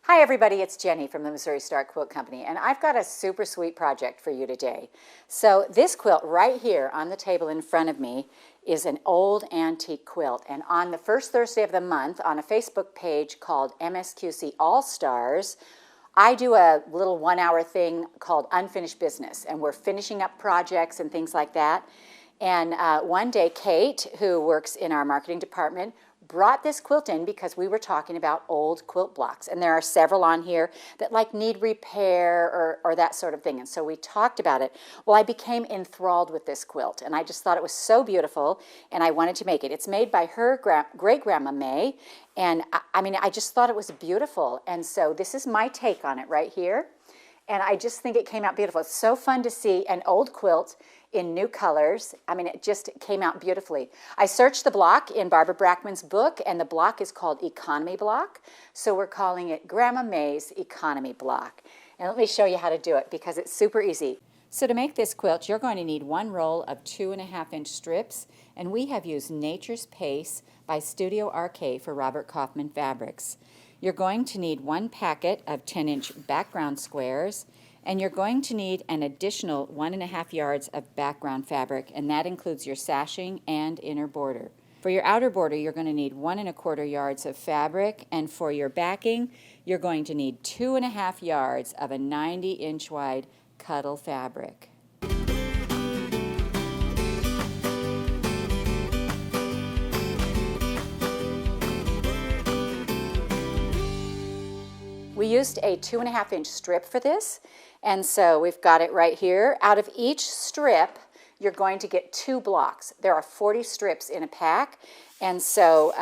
Hi everybody, it's Jenny from the Missouri Star Quilt Company, and I've got a super sweet project for you today. So this quilt right here on the table in front of me is an old antique quilt, and on the first Thursday of the month on a Facebook page called MSQC All Stars, I do a little 1-hour thing called Unfinished Business, and we're finishing up projects and things like that. And one day Kate, who works in our marketing department, brought this quilt in because we were talking about old quilt blocks, and there are several on here that like need repair or that sort of thing, and so we talked about it. Well, I became enthralled with this quilt, and I just thought it was so beautiful, and I wanted to make it. It's made by her great-grandma May, and I just thought it was beautiful, and so this is my take on it right here, and I just think it came out beautiful. It's so fun to see an old quilt in new colors. It just came out beautifully. I searched the block in Barbara Brackman's book, and the block is called Economy Block, so we're calling it Grandma May's Economy Block. And let me show you how to do it because it's super easy. So to make this quilt, you're going to need one roll of 2.5-inch strips, and we have used Nature's Pace by Studio RK for Robert Kaufman Fabrics. You're going to need one packet of 10-inch background squares, and you're going to need an additional 1.5 yards of background fabric, and that includes your sashing and inner border. For your outer border, you're going to need 1.25 yards of fabric, and for your backing, you're going to need 2.5 yards of a 90-inch wide cuddle fabric. We used a 2.5-inch strip for this, and so we've got it right here. Out of each strip, you're going to get 2 blocks. There are 40 strips in a pack, and so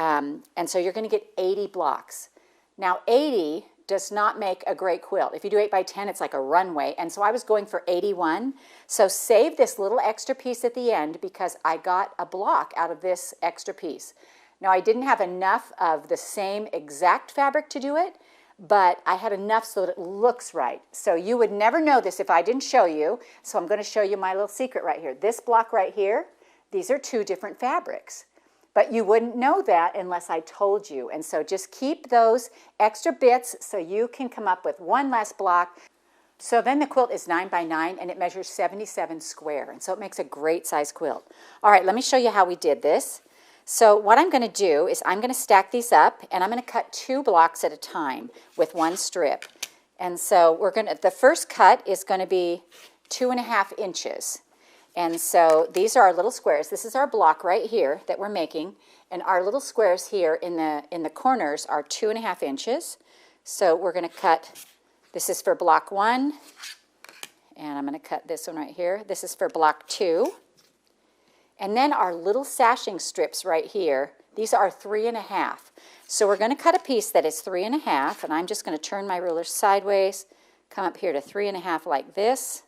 you're going to get 80 blocks. Now, 80 does not make a great quilt. If you do 8 by 10, it's like a runway, and so I was going for 81. So save this little extra piece at the end because I got a block out of this extra piece. Now, I didn't have enough of the same exact fabric to do it, but I had enough so that it looks right. So you would never know this if I didn't show you, so I'm going to show you my little secret right here. This block right here, these are 2 different fabrics. But you wouldn't know that unless I told you, and so just keep those extra bits so you can come up with one less block. So then the quilt is 9 by 9, and it measures 77 square, and so it makes a great size quilt. All right, let me show you how we did this. So what I'm going to do is I'm going to stack these up, and I'm going to cut 2 blocks at a time with 1 strip. And so the first cut is going to be 2.5 inches. And so these are our little squares. This is our block right here that we're making, and our little squares here in the corners are 2.5 inches. So we're going to cut, this is for block 1, and I'm going to cut this one right here. This is for block 2. And then our little sashing strips right here, these are 3.5. So we're going to cut a piece that is 3.5, and I'm just going to turn my ruler sideways, come up here to 3.5 like this,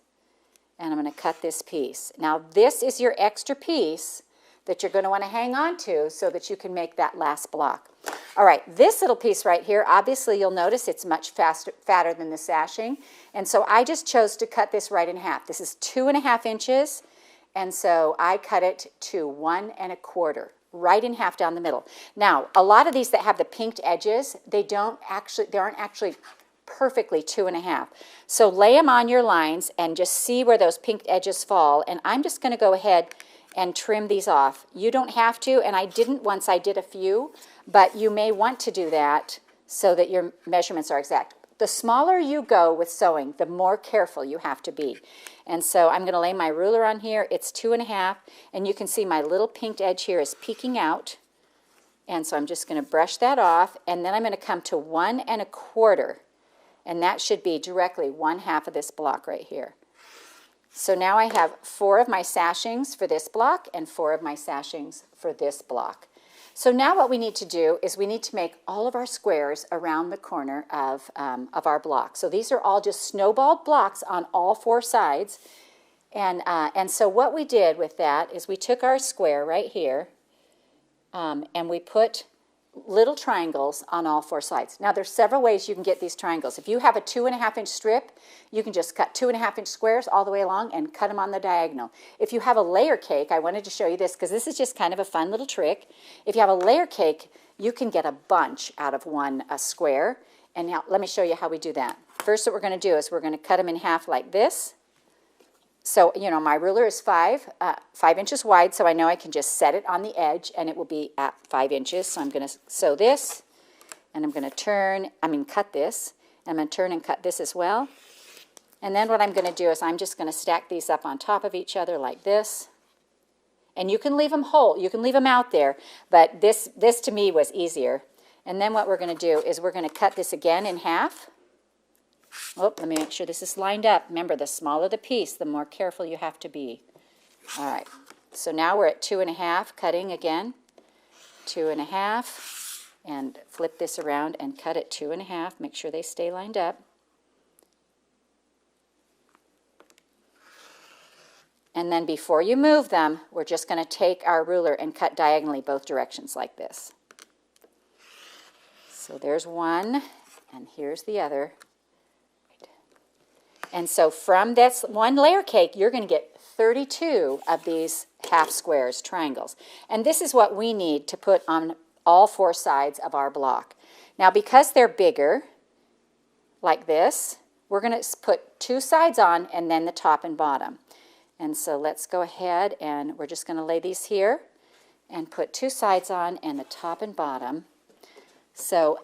and I'm going to cut this piece. Now this is your extra piece that you're going to want to hang on to so that you can make that last block. All right, this little piece right here, obviously you'll notice it's much fatter than the sashing, and so I just chose to cut this right in half. This is 2.5 inches. And so I cut it to 1.25, right in half down the middle. Now, a lot of these that have the pinked edges, they aren't actually perfectly 2.5. So lay them on your lines and just see where those pinked edges fall. And I'm just going to go ahead and trim these off. You don't have to, and I didn't once I did a few, but you may want to do that so that your measurements are exact. The smaller you go with sewing, the more careful you have to be. And so I'm going to lay my ruler on here. It's 2.5, and you can see my little pinked edge here is peeking out. And so I'm just going to brush that off, and then I'm going to come to 1.25, and that should be directly 1/2 of this block right here. So now I have 4 of my sashings for this block and 4 of my sashings for this block. So now what we need to do is we need to make all of our squares around the corner of our block. So these are all just snowballed blocks on all 4 sides. And so what we did with that is we took our square right here and we put little triangles on all 4 sides. Now there's several ways you can get these triangles. If you have a 2.5-inch strip, you can just cut 2.5-inch squares all the way along and cut them on the diagonal. If you have a layer cake, I wanted to show you this because this is just kind of a fun little trick. If you have a layer cake, you can get a bunch out of one square, And now let me show you how we do that. First, what we're going to do is we're going to cut them in half like this. So, you know, my ruler is 5 inches wide, so I know I can just set it on the edge, and it will be at 5 inches. So I'm going to sew this, and I'm going to cut this. I'm going to turn and cut this as well. And then what I'm going to do is I'm just going to stack these up on top of each other like this. And you can leave them whole. You can leave them out there, but this to me was easier. And then what we're going to do is we're going to cut this again in half. Oh, let me make sure this is lined up. Remember, the smaller the piece, the more careful you have to be. All right, so now we're at 2.5, cutting again. 2.5, and flip this around and cut it 2.5. Make sure they stay lined up. And then before you move them, we're just going to take our ruler and cut diagonally both directions like this. So there's one, and here's the other. And so from this one layer cake, you're going to get 32 of these half squares, triangles. And this is what we need to put on all 4 sides of our block. Now, because they're bigger, like this, we're going to put 2 sides on and then the top and bottom. And so let's go ahead and we're just going to lay these here and put 2 sides on and the top and bottom. So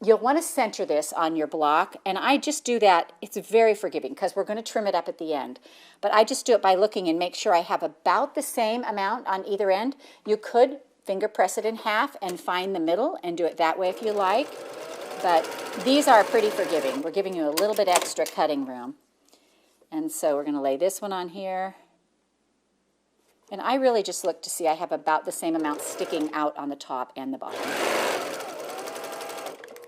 you'll want to center this on your block, and I just do that. It's very forgiving because we're going to trim it up at the end. But I just do it by looking and make sure I have about the same amount on either end. You could finger press it in half and find the middle and do it that way if you like. But these are pretty forgiving. We're giving you a little bit extra cutting room. And so we're going to lay this one on here. And I really just look to see I have about the same amount sticking out on the top and the bottom.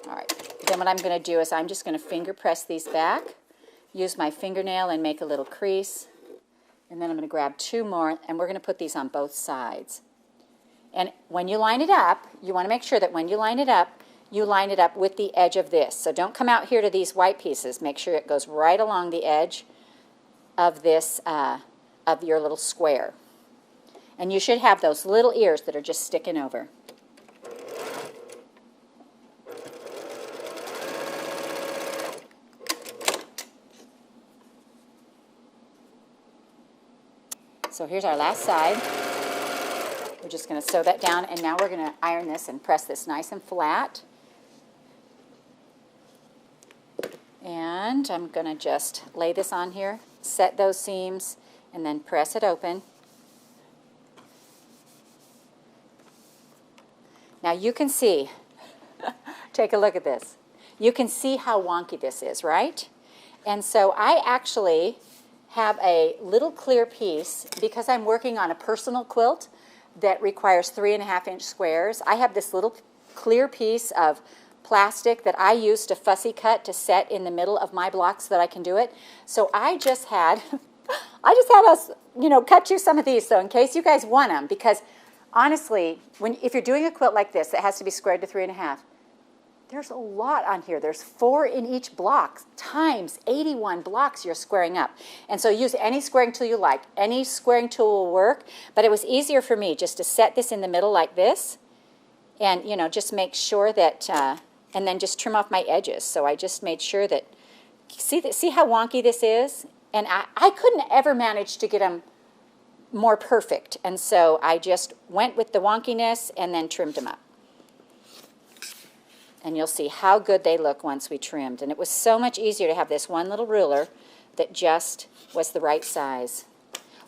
All right. Then what I'm going to do is I'm just going to finger press these back, use my fingernail and make a little crease. And then I'm going to grab 2 more, and we're going to put these on both sides. And when you line it up, you want to make sure that when you line it up with the edge of this. So don't come out here to these white pieces. Make sure it goes right along the edge of this, of your little square. And you should have those little ears that are just sticking over. So here's our last side. We're just going to sew that down, and now we're going to iron this and press this nice and flat. And I'm going to just lay this on here, set those seams, and then press it open. Now you can see, take a look at this. You can see how wonky this is, right? And so I actually have a little clear piece because I'm working on a personal quilt that requires 3.5-inch squares. I have this little clear piece of plastic that I use to fussy cut to set in the middle of my block so that I can do it. So I just had us, cut you some of these, so in case you guys want them, because honestly, if you're doing a quilt like this that has to be squared to 3.5, there's a lot on here. There's 4 in each block times 81 blocks you're squaring up. And so use any squaring tool you like. Any squaring tool will work, but it was easier for me just to set this in the middle like this and, just make sure that, and then just trim off my edges. So I just made sure that, see how wonky this is? And I couldn't ever manage to get them more perfect. And so I just went with the wonkiness and then trimmed them up. And you'll see how good they look once we trimmed. And it was so much easier to have this one little ruler that just was the right size.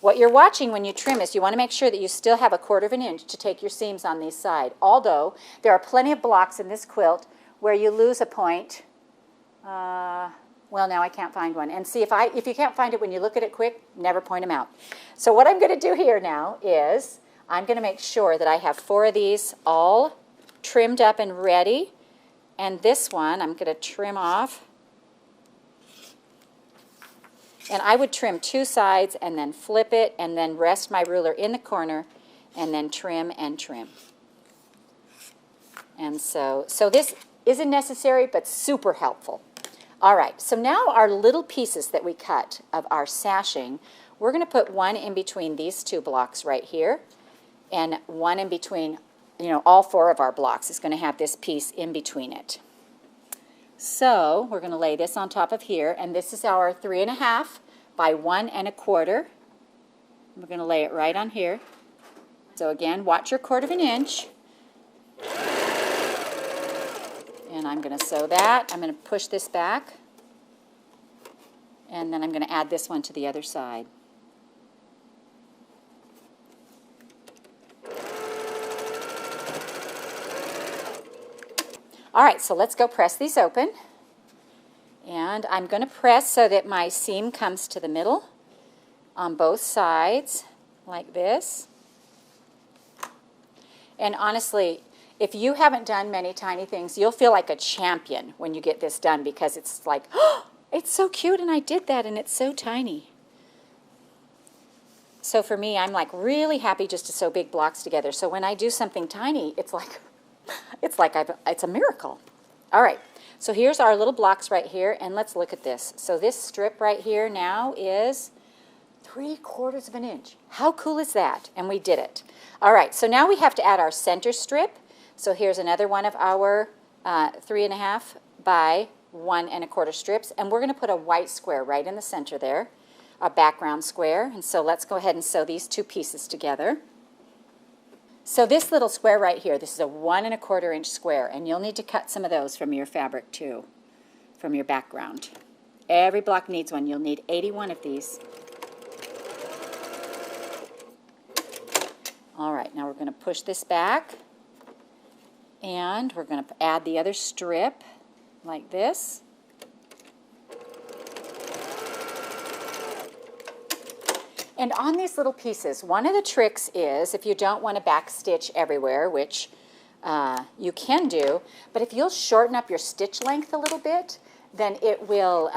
What you're watching when you trim is you want to make sure that you still have 1/4 inch to take your seams on these sides. Although there are plenty of blocks in this quilt where you lose a point. Well, now I can't find one. And see, if you can't find it when you look at it quick, never point them out. So what I'm going to do here now is I'm going to make sure that I have 4 of these all trimmed up and ready. And this one I'm going to trim off. And I would trim 2 sides and then flip it and then rest my ruler in the corner and then trim and trim. And so this isn't necessary but super helpful. All right, so now our little pieces that we cut of our sashing, we're going to put one in between these 2 blocks right here and one in between, all 4 of our blocks is going to have this piece in between it. So we're going to lay this on top of here, and this is our 3.5 by 1 1/4. We're going to lay it right on here. So again, watch your 1/4 inch. And I'm going to sew that. I'm going to push this back. And then I'm going to add this one to the other side. All right, so let's go press these open. And I'm going to press so that my seam comes to the middle on both sides, like this. And honestly, if you haven't done many tiny things, you'll feel like a champion when you get this done, because it's like, oh, it's so cute and I did that and it's so tiny. So for me, I'm like really happy just to sew big blocks together. So when I do something tiny, it's like it's a miracle. All right, so here's our little blocks right here, and let's look at this. So this strip right here now is 3/4 inch. How cool is that? And we did it. All right, so now we have to add our center strip. So here's another one of our 3.5 by 1 1/4 strips, and we're going to put a white square right in the center there, a background square. And so let's go ahead and sew these two pieces together. So this little square right here, this is a 1 1/4 inch square, and you'll need to cut some of those from your fabric too, from your background. Every block needs one. You'll need 81 of these. All right, now we're going to push this back, and we're going to add the other strip like this. And on these little pieces, one of the tricks is, if you don't want to back stitch everywhere, which you can do, but if you'll shorten up your stitch length a little bit, then it will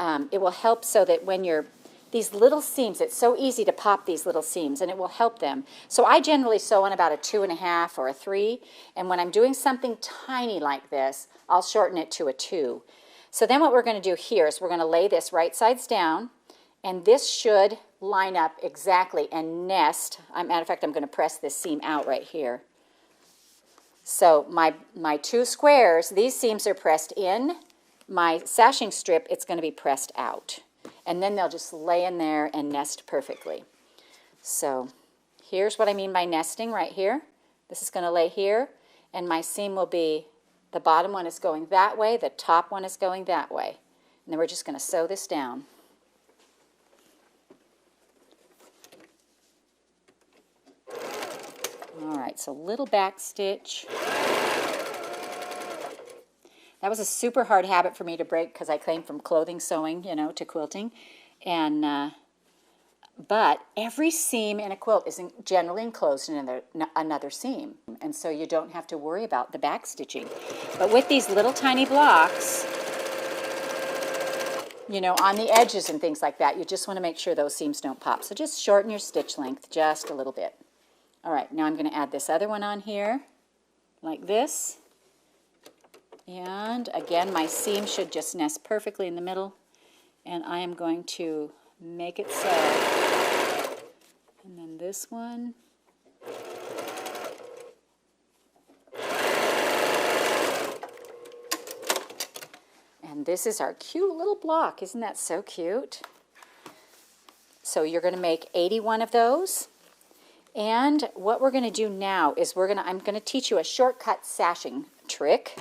help, so that when you're, these little seams, it's so easy to pop these little seams, and it will help them. So I generally sew on about a 2.5 or a 3, and when I'm doing something tiny like this, I'll shorten it to a 2. So then what we're going to do here is we're going to lay this right sides down, and this should line up exactly and nest. Matter of fact, I'm going to press this seam out right here. So my two squares, these seams are pressed in. My sashing strip, it's going to be pressed out. And then they'll just lay in there and nest perfectly. So here's what I mean by nesting right here. This is going to lay here, and my seam will be, the bottom one is going that way, the top one is going that way. And then we're just going to sew this down. All right, so little back stitch. That was a super hard habit for me to break, because I came from clothing sewing, you know, to quilting. And but every seam in a quilt is generally enclosed in another seam, and so you don't have to worry about the back stitching. But with these little tiny blocks, you know, on the edges and things like that, you just want to make sure those seams don't pop. So just shorten your stitch length just a little bit. All right, now I'm going to add this other one on here, like this. And again, my seam should just nest perfectly in the middle. And I am going to make it so. And then this one. And this is our cute little block. Isn't that so cute? So you're going to make 81 of those. And what we're going to do now is I'm going to teach you a shortcut sashing trick.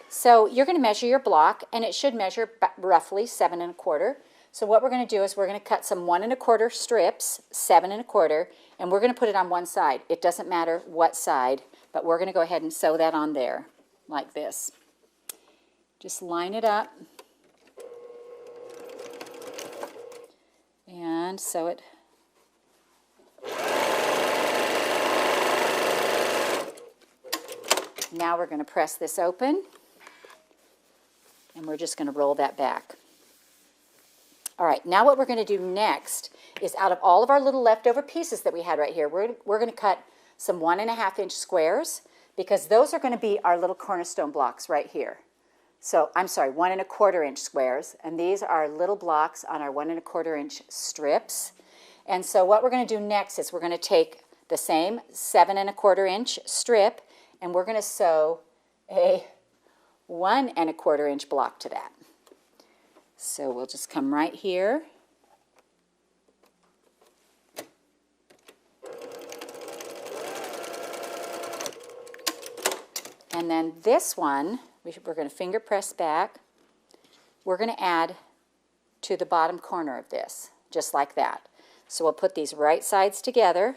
So you're going to measure your block, and it should measure roughly 7 1/4. So what we're going to do is we're going to cut some 1 1/4 strips, 7 1/4, and we're going to put it on one side. It doesn't matter what side, but we're going to go ahead and sew that on there, like this. Just line it up and sew it. Now we're going to press this open, and we're just going to roll that back. All right, now what we're going to do next is, out of all of our little leftover pieces that we had right here, we're going to cut some 1 1/2 inch squares, because those are going to be our little cornerstone blocks right here. So, I'm sorry, 1 1/4 inch squares, and these are little blocks on our 1 1/4 inch strips. And so what we're going to do next is we're going to take the same 7 1/4 inch strip, and we're going to sew a 1 1/4 inch block to that. So we'll just come right here. And then this one, we're going to finger press back. We're going to add to the bottom corner of this, just like that. So we'll put these right sides together.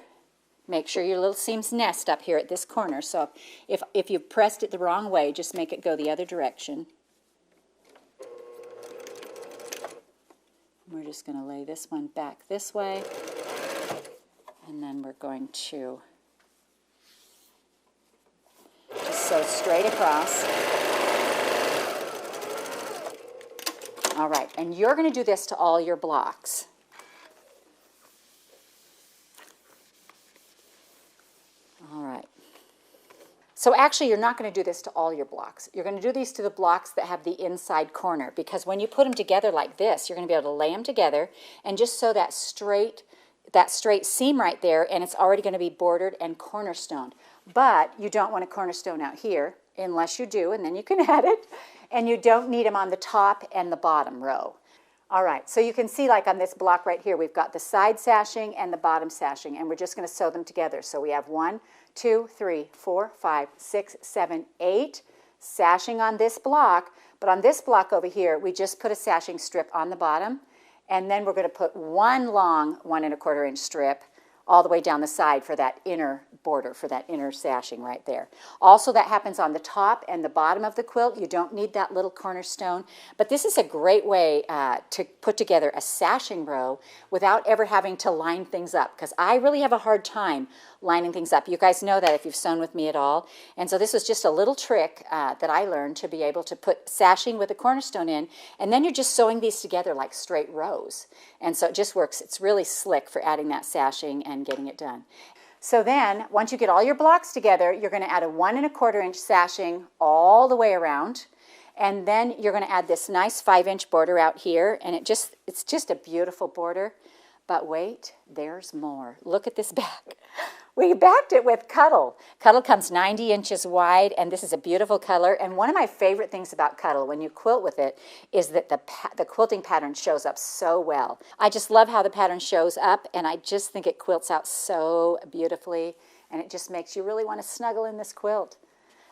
Make sure your little seams nest up here at this corner. So if you've pressed it the wrong way, just make it go the other direction. We're just going to lay this one back this way. And then we're going to just sew straight across. All right, and you're going to do this to all your blocks. All right. So actually, you're not going to do this to all your blocks. You're going to do these to the blocks that have the inside corner, because when you put them together like this, you're going to be able to lay them together and just sew that straight seam right there, and it's already going to be bordered and cornerstoned. But you don't want a cornerstone out here, unless you do, and then you can add it. And you don't need them on the top and the bottom row. All right, so you can see, like on this block right here, we've got the side sashing and the bottom sashing, and we're just going to sew them together. So we have 1, 2, 3, 4, 5, 6, 7, 8 sashing on this block. But on this block over here, we just put a sashing strip on the bottom, and then we're going to put one long 1 1/4 inch strip all the way down the side for that inner border, for that inner sashing right there. Also, that happens on the top and the bottom of the quilt. You don't need that little cornerstone, but this is a great way to put together a sashing row without ever having to line things up, because I really have a hard time lining things up. You guys know that if you've sewn with me at all. And so this was just a little trick that I learned to be able to put sashing with a cornerstone in, and then you're just sewing these together like straight rows. And so it just works. It's really slick for adding that sashing and getting it done. So then, once you get all your blocks together, you're going to add a 1 1/4 inch sashing all the way around. And then you're going to add this nice 5 inch border out here. And it's just a beautiful border. But wait, there's more. Look at this back. We backed it with Cuddle. Cuddle comes 90 inches wide, and this is a beautiful color. And one of my favorite things about Cuddle when you quilt with it is that the quilting pattern shows up so well. I just love how the pattern shows up, and I just think it quilts out so beautifully, and it just makes you really want to snuggle in this quilt.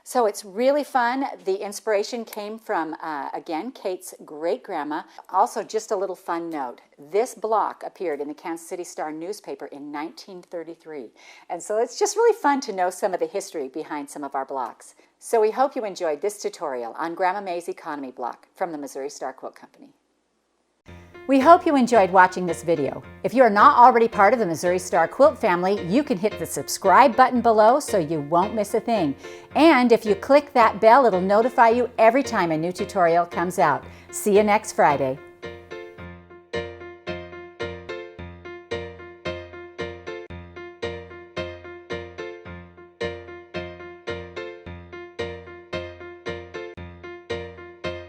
So it's really fun. The inspiration came from, again, Kate's great-grandma. Also, just a little fun note. This block appeared in the Kansas City Star newspaper in 1933. And so it's just really fun to know some of the history behind some of our blocks. So we hope you enjoyed this tutorial on Grandma May's Economy Block from the Missouri Star Quilt Company. We hope you enjoyed watching this video. If you are not already part of the Missouri Star Quilt family, you can hit the subscribe button below so you won't miss a thing. And if you click that bell, it'll notify you every time a new tutorial comes out. See you next Friday.